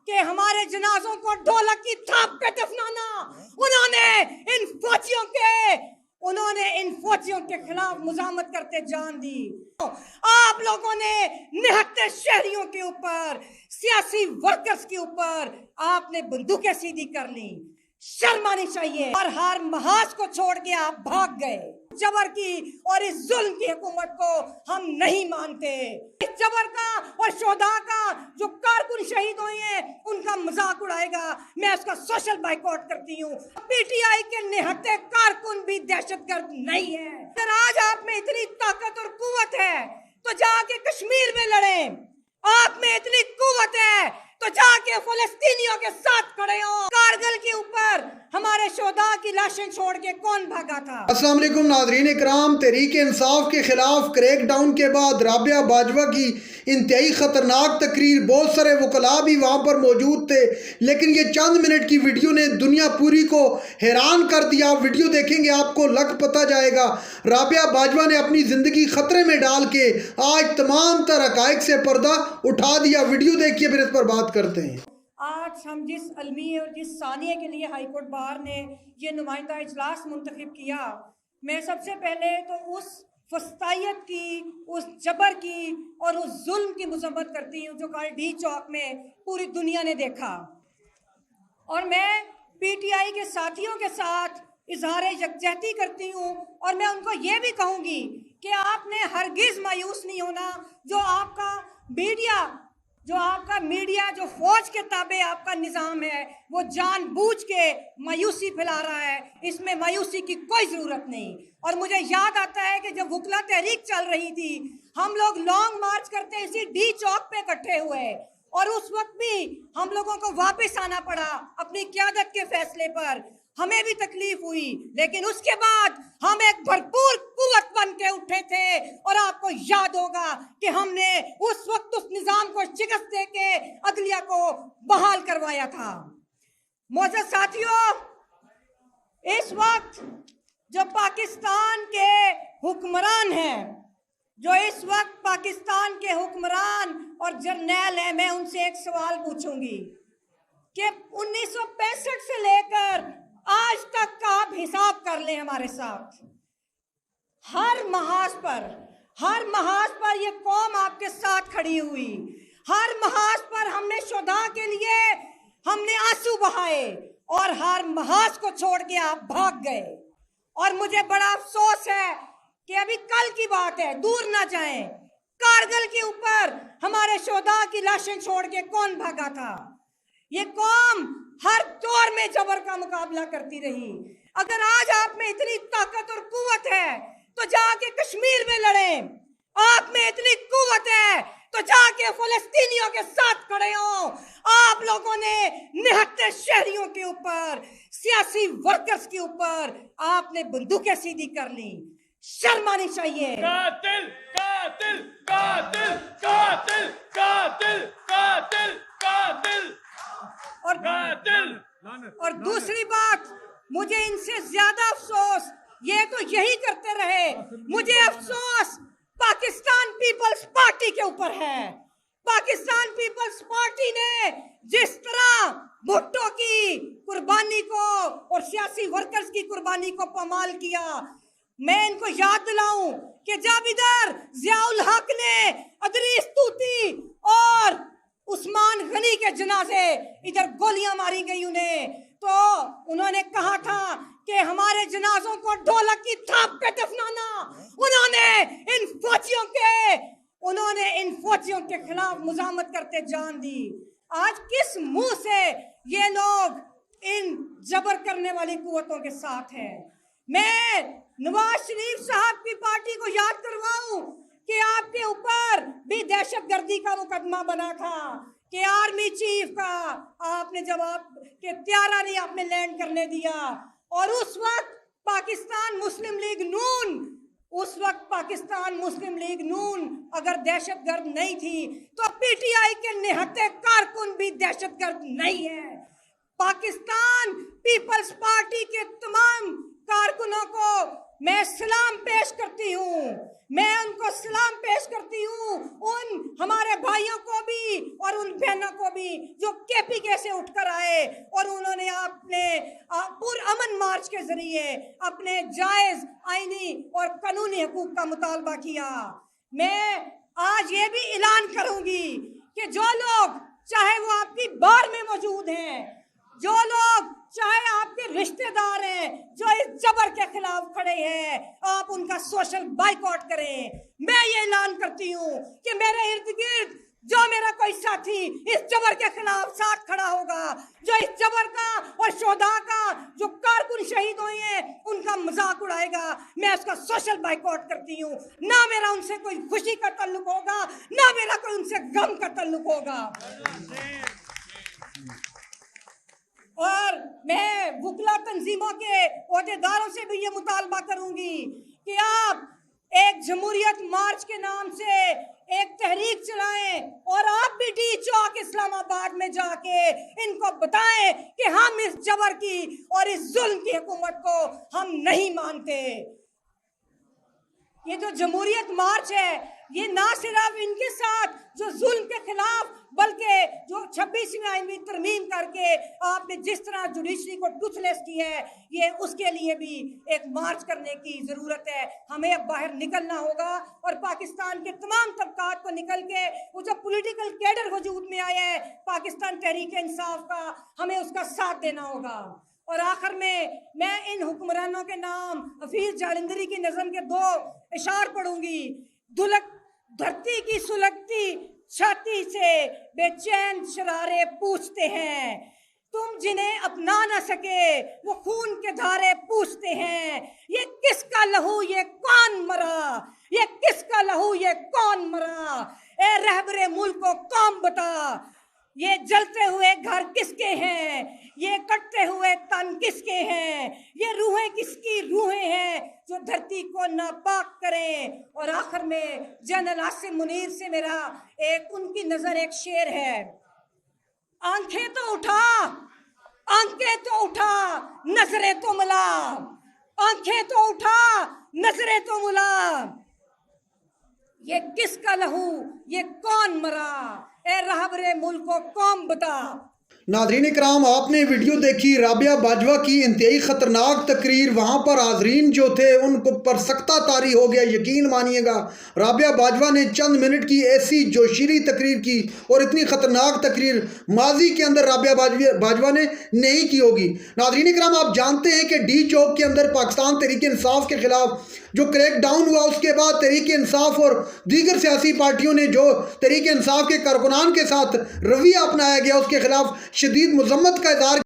कि हमारे जनाजों को ढोलक की थाप पे दफनाना। उन्होंने इन फौजियों के खिलाफ मुजामत करते जान दी। आप लोगों ने निहत्ते शहरियों के ऊपर, सियासी वर्कर्स के ऊपर आपने बंदूकें सीधी कर ली। शर्म आनी चाहिए। और हर महाज को छोड़ के आप भाग गए। जबर की और इस जुल्म की हुकूमत को हम नहीं मानते। इस जबर का और शोधा का जो कारकुन शहीद हुए हैं उनका मजाक उड़ाएगा, मैं उसका सोशल बाइकआउट करती हूँ। पीटीआई के निहत्ते कारकुन भी दहशतगर्द नहीं है। अगर आज आप में इतनी ताकत और कुव्वत है तो जाके कश्मीर में लड़े। आप में इतनी कुव्वत है तो जाके फलस्तीनियों के साथ खड़े हो। कारगिल के ऊपर हमारे शोधा की लाशें छोड़ के कौन भागा था? अस्सलाम वालेकुम नाज़रीन इकराम, तहरीक इंसाफ के खिलाफ क्रैक डाउन के बाद राबिया बाजवा की इंतहाई ख़तरनाक तकरीर, बहुत सारे वकला भी वहाँ पर मौजूद थे, लेकिन ये चंद मिनट की वीडियो ने दुनिया पूरी को हैरान कर दिया। वीडियो देखेंगे आपको लग पता जाएगा। राबिया बाजवा ने अपनी ज़िंदगी ख़तरे में डाल के आज तमाम तर हक़ाइक़ से पर्दा उठा दिया। वीडियो देखिए, फिर इस पर बात करते हैं। आज हम जिस अलमिये और जिस सानिये के लिए हाई कोर्ट बार ने ये नुमाइंदा इजलास मुंतखब किया, मैं सबसे पहले तो उस फस्तायत की, उस जबर की और उस जुल्म की मजम्मत करती हूँ जो कल डी चौक में पूरी दुनिया ने देखा। और मैं पीटीआई के साथियों के साथ इजहार यकजहती करती हूँ और मैं उनको ये भी कहूँगी कि आपने हरगिज़ मायूस नहीं होना। जो आपका मीडिया जो फौज के ताबे आपका निज़ाम है वो जानबूझ के मायूसी फैला रहा है, इसमें मायूसी की कोई ज़रूरत नहीं। और मुझे याद आता है कि जब वकला तहरीक चल रही थी हम लोग लॉन्ग मार्च करते इसी डी चौक पे इकट्ठे हुए और उस वक्त भी हम लोगों को वापस आना पड़ा अपनी क़यादत के फैसले पर। हमें भी तकलीफ हुई, लेकिन उसके बाद हम एक भरपूर कुव्वत बन के उठे थे। और आपको याद होगा कि हमने उस वक्त उस निज़ाम को शिकस्त दे के अदलिया को बहाल करवाया था। मोअज़्ज़ज़ साथियों, इस वक्त जो पाकिस्तान के हुक्मरान हैं, जो इस वक्त पाकिस्तान के हुक्मरान और जर्नैल हैं, मैं उनसे एक सवाल पूछूंगी कि 1965 से लेकर आज तक का आप हिसाब कर लें हमारे साथ। हर महाज पर ये कौम आपके साथ खड़ी हुई। हर महाज पर हमने शुहदा के लिए हमने आंसू बहाए और हर महाज को छोड़ के आप भाग गए। और मुझे बड़ा अफसोस है कि अभी कल की बात है, दूर ना जाएं, कारगिल के ऊपर हमारे शुहदा की लाशें छोड़ के कौन भागा था? ये कौम हर दौर में जबर का मुकाबला करती रही। अगर आज आप में इतनी ताकत और कुव्वत है तो जाके कश्मीर में लड़े। आप में इतनी कुव्वत है तो जाके फलस्तीनियों के साथ खड़े हो। आप लोगों ने निहत्ते शहरियों के ऊपर, सियासी वर्कर्स के ऊपर आपने बंदूकें सीधी कर ली। शर्म आनी चाहिए। कातिल कातिल कातिल कातिल कातिल कातिल कातिल और दूसरी बात, मुझे इनसे ज्यादा अफसोस ये तो यही करते रहे, मुझे अफसोस पाकिस्तान पीपल्स पार्टी के ऊपर है। पाकिस्तान पीपल्स पार्टी ने जिस तरह भुट्टो की कुर्बानी को और सियासी वर्कर्स की कुर्बानी को पामाल किया, मैं इनको याद दिलाऊं कि जब इधर ज़ियाउल हक ने अदरीस तूती और उस्मान गनी के जनाजे इधर गोलियां मारी गई उन्हें, तो उन्होंने कहा था कि हमारे जनाजों को ढोलक की थाप पे दफनाना। उन्होंने इन फौजियों के खिलाफ मुजामत करते जान दी। आज किस मुंह से ये लोग इन जबर करने वाली कुव्वतों के साथ हैं? मैं नवाज शरीफ साहब की पार्टी को याद करवाऊं कि आपके ऊपर भी दहशतगर्दी का मुकदमा बना था कि आर्मी चीफ का आपने जवाब के त्यारा नहीं आपने लैंड करने दिया। और उस वक्त पाकिस्तान मुस्लिम लीग नून अगर दहशतगर्द नहीं थी तो पीटीआई के निहत्ते कारकुन भी दहशतगर्द नहीं है। पाकिस्तान पीपल्स पार्टी के तमाम कारकुनों को मैं सलाम पेश करती हूँ, मैं उनको सलाम पेश करती हूँ, उन हमारे भाइयों को भी और उन बहनों को भी जो KPK से उठकर आए और उन्होंने अपने पुरअमन मार्च के जरिए अपने जायज़ आईनी और कानूनी हकूक़ का मुतालबा किया। मैं आज ये भी ऐलान करूँगी कि जो लोग चाहे वो आपकी बार में मौजूद हैं, जो लोग चाहे आपके रिश्तेदार हैं जो इस जबर के खिलाफ खड़े हैं, आप उनका सोशल बाइकआउट करें। मैं ये ऐलान करती हूँ कि मेरे इर्द गिर्द जो मेरा कोई साथी इस जबर के खिलाफ साथ खड़ा होगा, जो इस जबर का और शोधा का जो कारकुन शहीद हुए हैं उनका मजाक उड़ाएगा, मैं उसका सोशल बाइकआउट करती हूँ। ना मेरा उनसे कोई खुशी का ताल्लुक होगा, ना मेरा कोई उनसे गम का ताल्लुक होगा। और मैं वुकला तंजीमों के ओहदेदारों से भी ये मुतालबा करूंगी कि आप एक जमहूरियत मार्च के नाम से एक तहरीक चलाएं और आप भी डी चौक इस्लामाबाद में जाके इनको बताएं कि हम इस जबर की और इस जुल्म की हुकूमत को हम नहीं मानते। ये जो जमहूरियत मार्च है ये ना सिर्फ इनके साथ जो जुल्म के खिलाफ बल्कि जो 26वीं आईनी तरमीम करके आपने जिस तरह जुडिशरी को टूथलेस की है, ये उसके लिए भी एक मार्च करने की ज़रूरत है। हमें अब बाहर निकलना होगा और पाकिस्तान के तमाम तबकात को निकल के वो जो पॉलिटिकल कैडर वजूद में आया है पाकिस्तान तहरीक इंसाफ का, हमें उसका साथ देना होगा। और आखिर में मैं इन हुक्मरानों के नाम हफीज जालंधरी की नज़म के 2 इशार पढ़ूंगी। धरती की सुलगती छाती से बेचैन शरारे पूछते हैं, तुम जिन्हें अपना न सके वो खून के धारे पूछते हैं। ये किसका लहू ये कौन मरा, ये किसका लहू ये कौन मरा, ए रहबरे मुल्क को कौन बता, ये जलते हुए घर किसके हैं, ये कटते हुए तन किसके हैं, ये रूहें किसकी रूहें हैं जो धरती को नापाक करें। और आखिर में जनरल आसिम मुनीर से मेरा एक उनकी नजर एक शेर है, आंखें तो उठा, आंखें तो उठा, नजरें तो मिला, आंखें तो उठा, नजरें तो मिला, ये किसका लहू ये कौन मरा, ए रहबरे मुल्क को कौन बता। नाज़रीन इकराम, आपने वीडियो देखी राबिया बाजवा की इंतहाई ख़तरनाक तकरीर। वहाँ पर हाज़रीन जो थे उनको पर सख्ता तारी हो गया। यकीन मानिएगा राबिया बाजवा ने चंद मिनट की ऐसी जोशीली तकरीर की और इतनी ख़तरनाक तकरीर माजी के अंदर राबिया बाजवा ने नहीं की होगी। नाज़रीन इकराम, आप जानते हैं कि डी चौक के अंदर पाकिस्तान तहरीक इंसाफ के ख़िलाफ़ जो क्रैक डाउन हुआ, उसके बाद तहरीक इंसाफ और दीगर सियासी पार्टियों ने जो तहरीक इंसाफ के कारकुनान के साथ रवैया अपनाया गया उसके खिलाफ शदीद मजम्मत का इज़हार